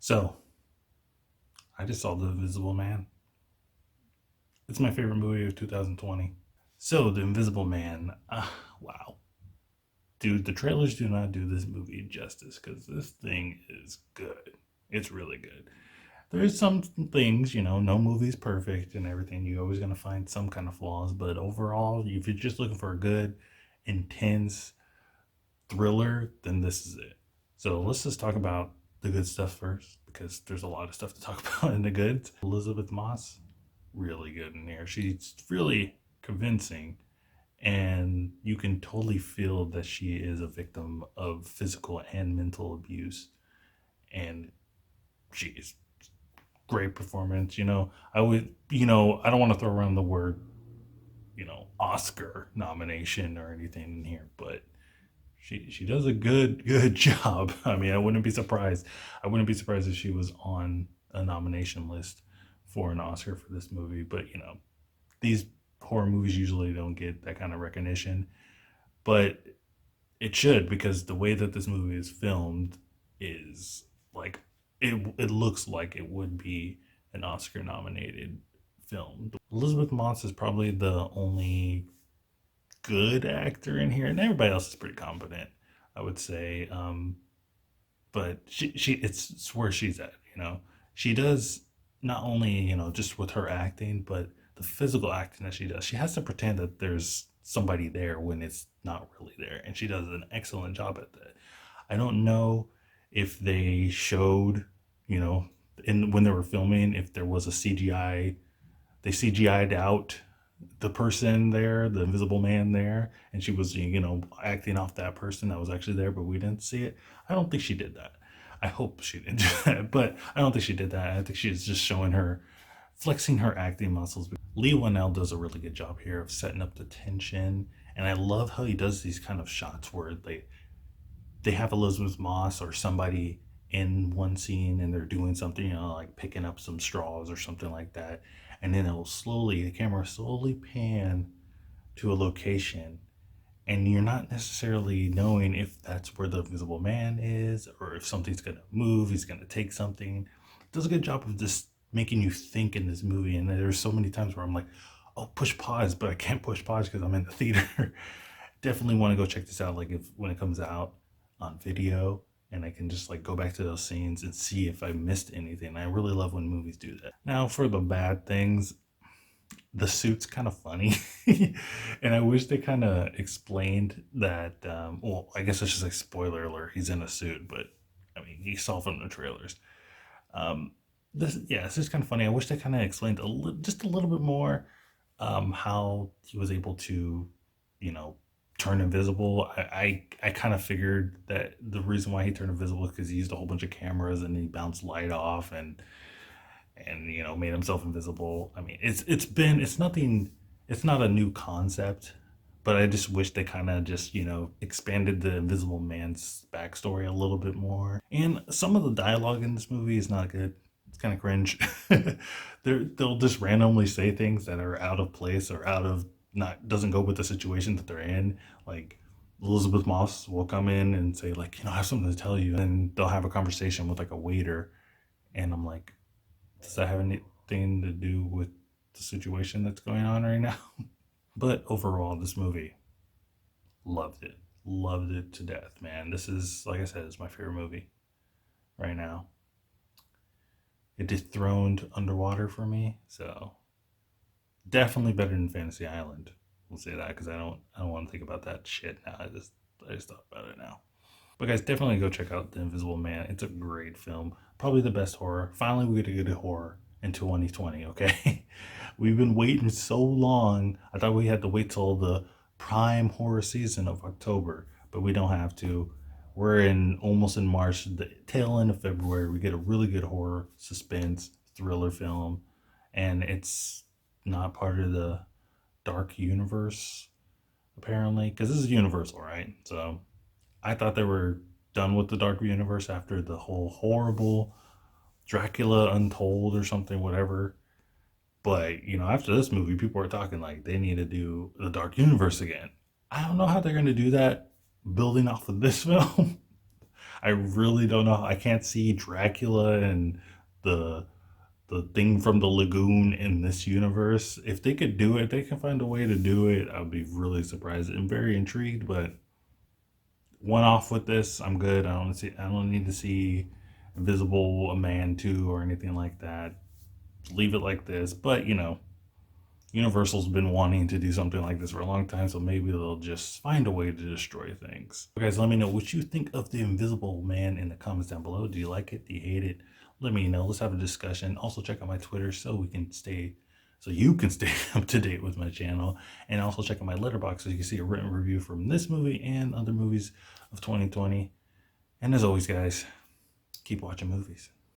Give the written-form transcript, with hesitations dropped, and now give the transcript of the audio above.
So, I just saw The Invisible Man. It's my favorite movie of 2020. So, The Invisible Man, wow. Dude, the trailers do not do this movie justice because this thing is good. It's really good. There's some things, no movie's perfect and everything. You're always going to find some kind of flaws, but overall, if you're just looking for a good, intense thriller, then this is it. So let's just talk about the good stuff first because there's a lot of stuff to talk about in the goods. Elisabeth Moss, really good in here. She's really convincing, and you can totally feel that she is a victim of physical and mental abuse. And she's great performance. I would, I don't want to throw around the word, Oscar nomination or anything in here, but she does a good job. I mean, I wouldn't be surprised if she was on a nomination list for an Oscar for this movie. But these horror movies usually don't get that kind of recognition, but it should because the way that this movie is filmed is like it looks like it would be an Oscar nominated film. Elisabeth Moss is probably the only good actor in here, and everybody else is pretty competent, I would say. But it's where she's at. She does not only just with her acting, but the physical acting that she does. She has to pretend that there's somebody there when it's not really there, and she does an excellent job at that. I don't know if they showed, in when they were filming, if there was a CGI. They CGI'd out the person there, the invisible man there, and she was, acting off that person that was actually there, but we didn't see it. I don't think she did that. I hope she didn't do that, but I don't think she did that. I think she's just showing her, flexing her acting muscles. Leigh Whannell does a really good job here of setting up the tension, and I love how he does these kind of shots where they have Elisabeth Moss or somebody in one scene and they're doing something, like picking up some straws or something like that. And then the camera slowly pan to a location. And you're not necessarily knowing if that's where the invisible man is or if something's going to move, he's going to take something. It does a good job of just making you think in this movie. And there's so many times where I'm like, oh, push pause, but I can't push pause because I'm in the theater. Definitely want to go check this out. Like when it comes out on video, and I can just like go back to those scenes and see if I missed anything. I really love when movies do that. Now for the bad things, the suit's kind of funny, and I wish they kind of explained that. Well, I guess it's just like spoiler alert. He's in a suit, but I mean, you saw from the trailers. It's just kind of funny. I wish they kind of explained just a little bit more how he was able to, you know, turn invisible. I kind of figured that the reason why he turned invisible is because he used a whole bunch of cameras and he bounced light off and made himself invisible. I mean, it's not a new concept, but I just wish they kind of just expanded the Invisible Man's backstory a little bit more. And some of the dialogue in this movie is not good. It's kind of cringe. They'll just randomly say things that are out of place or out of not doesn't go with the situation that they're in. Like Elisabeth Moss will come in and say like, I have something to tell you, and they'll have a conversation with like a waiter, and I'm like, does that have anything to do with the situation that's going on right now? But overall, this movie, loved it to death, man. This is, like I said, it's my favorite movie right now. It dethroned Underwater for me, so definitely better than Fantasy Island. We'll say that because I don't want to think about that shit now. I just thought about it now. But guys, definitely go check out The Invisible Man. It's a great film. Probably the best horror. Finally, we get a good horror in 2020, okay? We've been waiting so long. I thought we had to wait till the prime horror season of October, but we don't have to. We're almost in March, the tail end of February. We get a really good horror, suspense, thriller film, and it's not part of the dark universe, apparently, because this is Universal, right? So I thought they were done with the dark universe after the whole horrible Dracula Untold or something, whatever. But after this movie, people are talking like they need to do the dark universe again. I don't know how they're gonna do that, building off of this film. I really don't know. I can't see Dracula and the the thing from the lagoon in this universe. If they could do it, if they can find a way to do it, I'd be really surprised and very intrigued. But one off with this, I'm good. I don't need to see Invisible Man 2 or anything like that. Leave it like this. But Universal's been wanting to do something like this for a long time, so maybe they'll just find a way to destroy things. So guys, let me know what you think of the Invisible Man in the comments down below. Do you like it? Do you hate it? Let me know. Let's have a discussion. Also check out my Twitter so you can stay up to date with my channel. And also check out my Letterboxd so you can see a written review from this movie and other movies of 2020. And as always, guys, keep watching movies.